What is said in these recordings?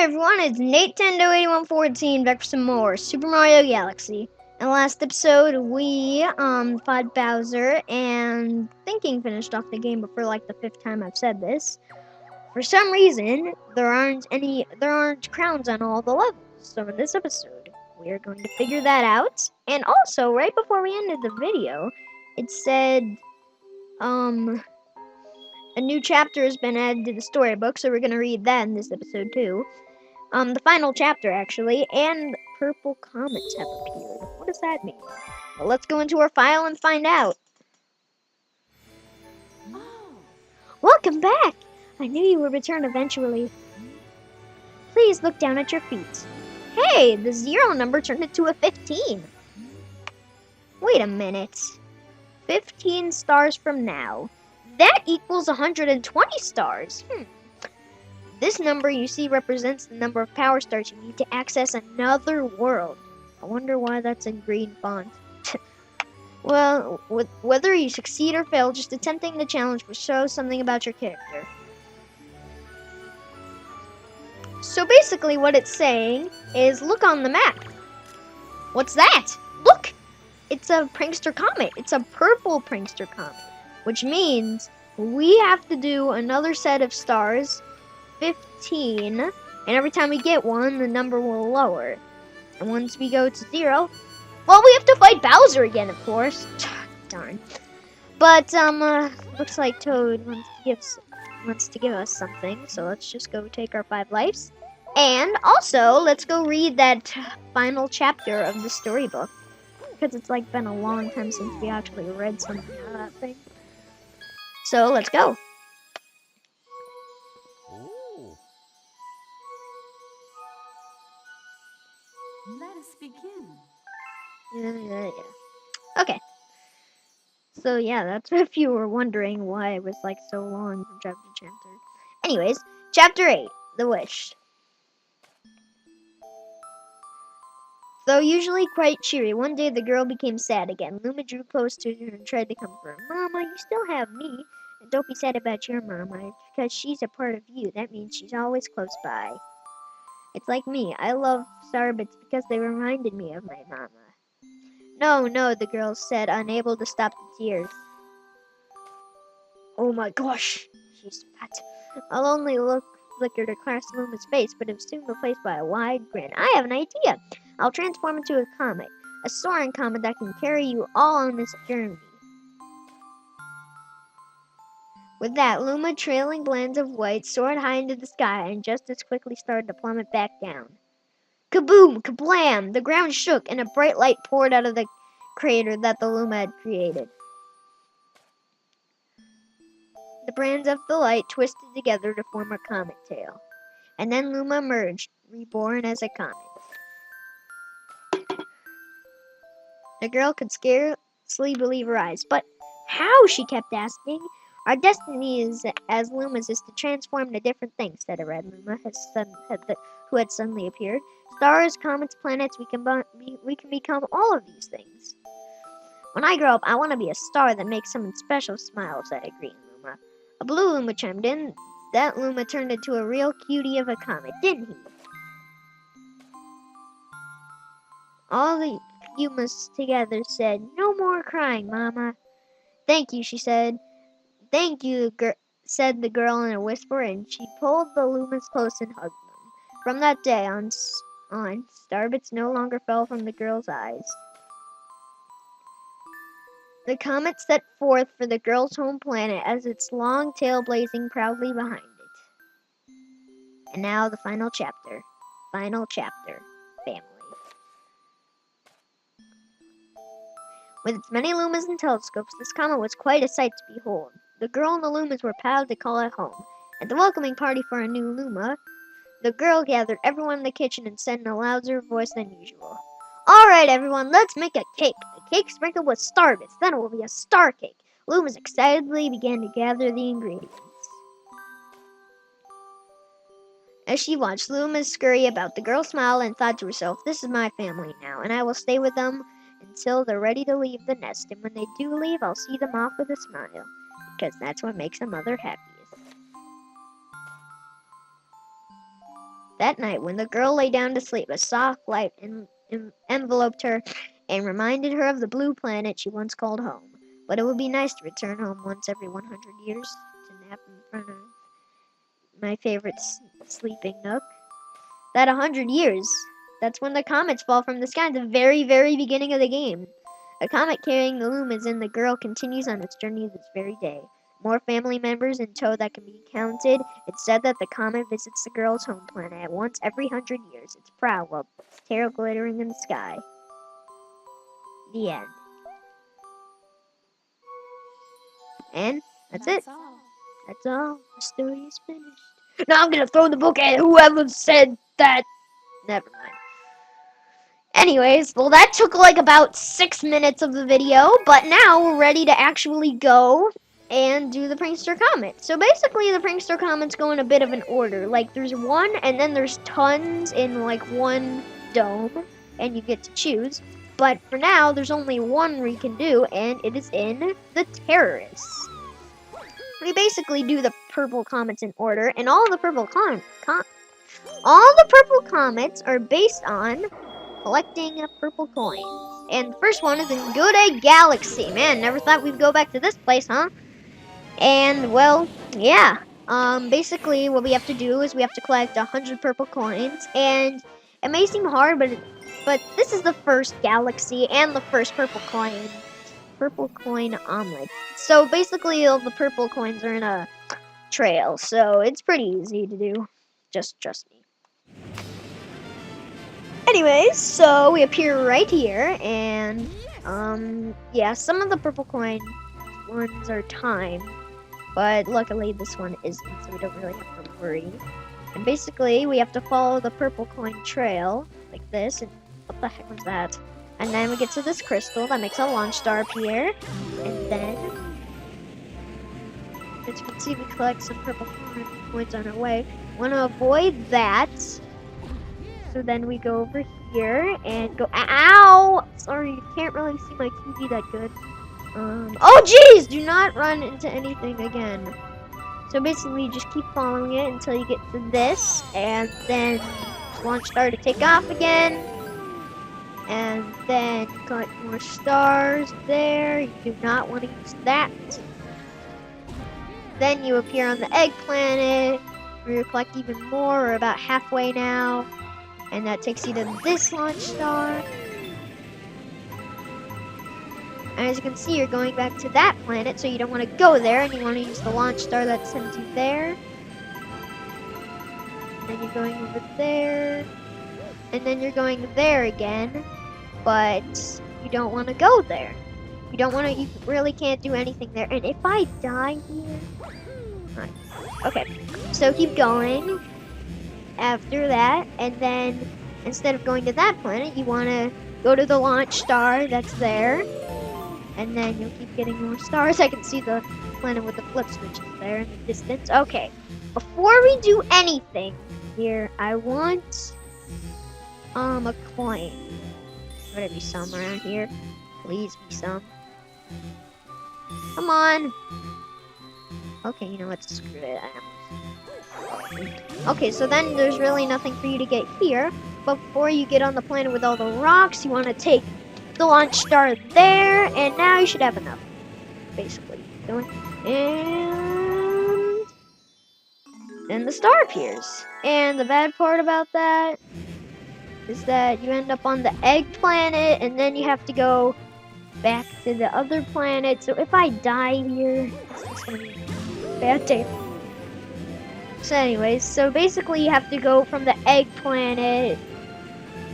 everyone, it's Nintendo8114 back for some more Super Mario Galaxy. In the last episode, we fought Bowser and thinking finished off the game, but for like the fifth time I've said this. For some reason, there aren't crowns on all the levels. So in this episode, we are going to figure that out. And also, right before we ended the video, it said a new chapter has been added to the storybook, so we're gonna read that in this episode too. The final chapter, actually, and purple comets have appeared. What does that mean? Well, let's go into our file and find out. Oh. Welcome back! I knew you would return eventually. Please look down at your feet. Hey, the 0 number turned into a 15. Wait a minute. 15 stars from now. That equals 120 stars. This number you see represents the number of power stars you need to access another world. I wonder why that's in green font. Well, whether you succeed or fail, just attempting the challenge will show something about your character. So basically what it's saying is look on the map. What's that? Look! It's a prankster comet. It's a purple prankster comet, which means we have to do another set of stars, 15, and every time we get one, the number will lower. And once we go to 0, well, we have to fight Bowser again, of course. Darn. But looks like Toad wants to give us something, so let's just go take our 5 lives. And also, let's go read that final chapter of the storybook, because it's like been a long time since we actually read something out of that thing. So let's go. Let us begin. Yeah. Okay. So yeah, that's if you were wondering why it was like so long from chapter to chapter. Anyways, chapter 8, The Wish. Though usually quite cheery, one day the girl became sad again. Luma drew close to her and tried to comfort her. Mama, you still have me. And don't be sad about your mama, because she's a part of you. That means she's always close by. It's like me. I love Starbits because they reminded me of my mama. No, the girl said, unable to stop the tears. Oh my gosh, she spat. I'll only look flickered across Luma's face, but it was soon replaced by a wide grin. I have an idea. I'll transform into a comet, a soaring comet that can carry you all on this journey. With that, Luma, trailing bands of white, soared high into the sky and just as quickly started to plummet back down. Kaboom! Kablam! The ground shook and a bright light poured out of the crater that the Luma had created. The brands of the light twisted together to form a comet tail. And then Luma emerged, reborn as a comet. The girl could scarcely believe her eyes. But how? She kept asking. Our destiny as Lumas is to transform into different things, said a red Luma who had suddenly appeared. Stars, comets, planets, we can become all of these things. When I grow up, I want to be a star that makes someone special smile, said a green Luma. A blue Luma chimed in. That Luma turned into a real cutie of a comet, didn't he? All the Lumas together said, no more crying, Mama. Thank you, she said. Thank you, said the girl in a whisper, and she pulled the Lumas close and hugged them. From that day on, Starbits no longer fell from the girl's eyes. The comet set forth for the girl's home planet as its long tail blazing proudly behind it. And now the final chapter. Final chapter. Family. With its many lumas and telescopes, this comet was quite a sight to behold. The girl and the Lumas were proud to call it home. At the welcoming party for a new Luma, the girl gathered everyone in the kitchen and said in a louder voice than usual, all right, everyone, let's make a cake. A cake sprinkled with starbits. Then it will be a star cake. Lumas excitedly began to gather the ingredients. As she watched Lumas scurry about, the girl smiled and thought to herself, this is my family now, and I will stay with them until they're ready to leave the nest. And when they do leave, I'll see them off with a smile, because that's what makes a mother happiest. That night, when the girl lay down to sleep, a soft light enveloped her and reminded her of the blue planet she once called home. But it would be nice to return home once every 100 years to nap in front of my favorite sleeping nook. That 100 years, that's when the comets fall from the sky at the very, very beginning of the game. A comet carrying the lumens and the girl continues on its journey this very day. More family members in tow that can be counted. It's said that the comet visits the girl's home planet once every 100 years. Its prow, while its tail glittering in the sky. The end. And that's it. all. That's all. The story is finished. Now I'm gonna throw the book at whoever said that. Never mind. Anyways, well, that took like about 6 minutes of the video, but now we're ready to actually go and do the Prankster Comet. So basically, the Prankster Comets go in a bit of an order. Like, there's one, and then there's tons in like one dome, and you get to choose. But for now, there's only one we can do, and it is in the Terrorists. We basically do the purple comets in order, and all the purple comets are based on collecting purple coins. And the first one is in Good Egg Galaxy. Man, never thought we'd go back to this place, huh? And well, yeah. Basically what we have to do is we have to collect 100 purple coins, and it may seem hard, but this is the first galaxy and the first purple coin omelet. So basically all the purple coins are in a trail, so it's pretty easy to do. Just trust me. Anyways, so we appear right here, and yeah, some of the purple coin ones are timed, but luckily this one isn't, so we don't really have to worry. And basically, we have to follow the purple coin trail like this. And what the heck was that? And then we get to this crystal that makes a launch star appear, and then, as you can see, we collect some purple coins on our way. Want to avoid that. So then we go over here and go. Ow! Sorry, you can't really see my TV that good. Oh jeez! Do not run into anything again. So basically, you just keep following it until you get to this, and then launch star to take off again. And then collect more stars there. You do not want to use that. Then you appear on the egg planet, where you collect even more. We're about halfway now. And that takes you to this launch star. And as you can see, you're going back to that planet, so you don't want to go there, and you want to use the launch star that sends you there. And then you're going over there. And then you're going there again, but you don't want to go there. You don't want to, you really can't do anything there. And if I die here... Right. Okay, so keep going. After that, and then instead of going to that planet, you want to go to the launch star that's there, and then you'll keep getting more stars. I can see the planet with the flip switches there in the distance. Okay, before we do anything here, I want a coin. Would there be some around here? Please be some. Come on. Okay, you know what? Screw it. Okay, so then there's really nothing for you to get here. But before you get on the planet with all the rocks, you want to take the launch star there, and now you should have enough. Basically, and then the star appears. And the bad part about that is that you end up on the egg planet, and then you have to go back to the other planet. So if I die here, it's gonna be a bad day. So anyways, so basically you have to go from the egg planet.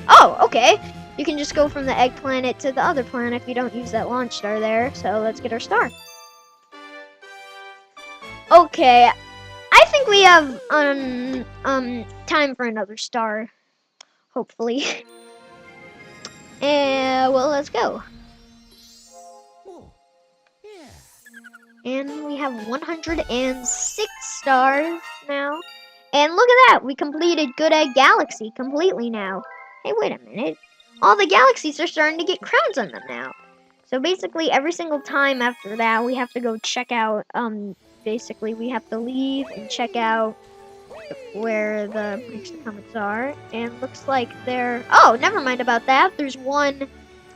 Oh, okay. You can just go from the egg planet to the other planet if you don't use that launch star there. So let's get our star. Okay, I think we have time for another star, hopefully. And well, let's go. And we have 106 stars now. And look at that, we completed Good Egg Galaxy completely now. Hey, wait a minute. All the galaxies are starting to get crowns on them now. So basically, every single time after that, we have to go check out, basically, we have to leave and check out where the prankster comets are, and looks like they're. Oh, never mind about that. There's one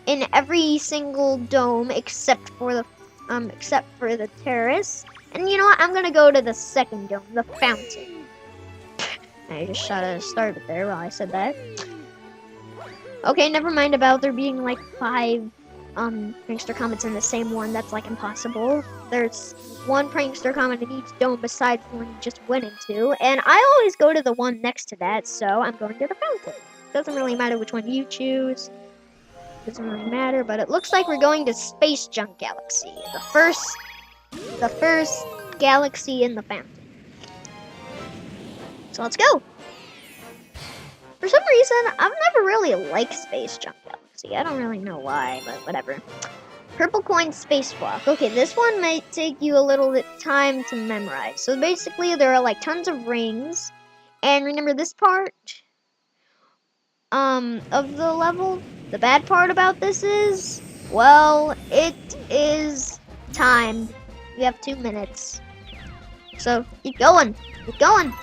in every single dome except for the terrace. And you know what? I'm gonna go to the second dome, the fountain. I just started there while I said that. Okay, never mind about there being like 5 prankster comets in the same one. That's like impossible. There's one prankster comet in each dome besides the one you just went into, and I always go to the one next to that, so I'm going to the fountain. Doesn't really matter which one you choose. Doesn't really matter, but it looks like we're going to Space Junk Galaxy, the first galaxy in the fountain. So let's go. For some reason, I've never really liked Space Junk Galaxy. I don't really know why, but whatever. Purple coin spacewalk. Okay, this one might take you a little bit time to memorize. So basically, there are like tons of rings, and remember this part of the level. The bad part about this is, well, it is timed. You have 2 minutes. So keep going, keep going.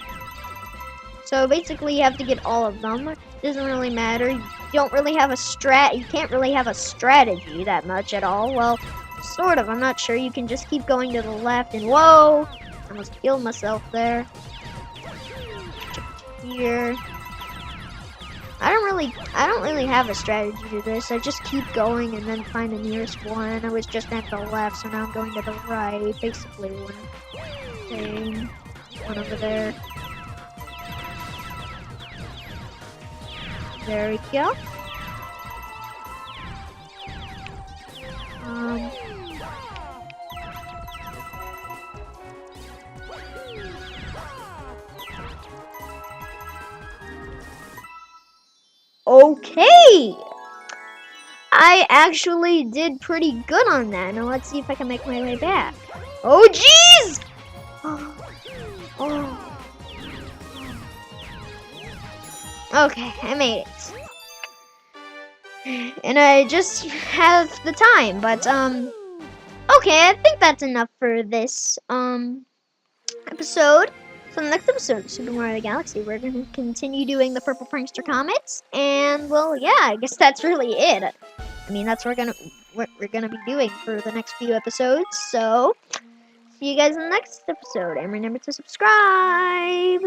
So basically, you have to get all of them. It doesn't really matter. You don't really have a You can't really have a strategy that much at all. Well, sort of. I'm not sure. You can just keep going to the left. And whoa! I almost killed myself there. Here. I don't really have a strategy to this. I just keep going and then find the nearest one. I was just at the left, so now I'm going to the right. Basically, one thing. One over there. There we go. Okay! I actually did pretty good on that. Now let's see if I can make my way back. Oh, jeez! Oh. Okay, I made it. And I just have the time, but, okay, I think that's enough for this, episode. So the next episode of Super Mario Galaxy, we're going to continue doing the Purple Prankster Comets, and, well, yeah, I guess that's really it. I mean, that's what we're gonna be doing for the next few episodes, so see you guys in the next episode, and remember to subscribe!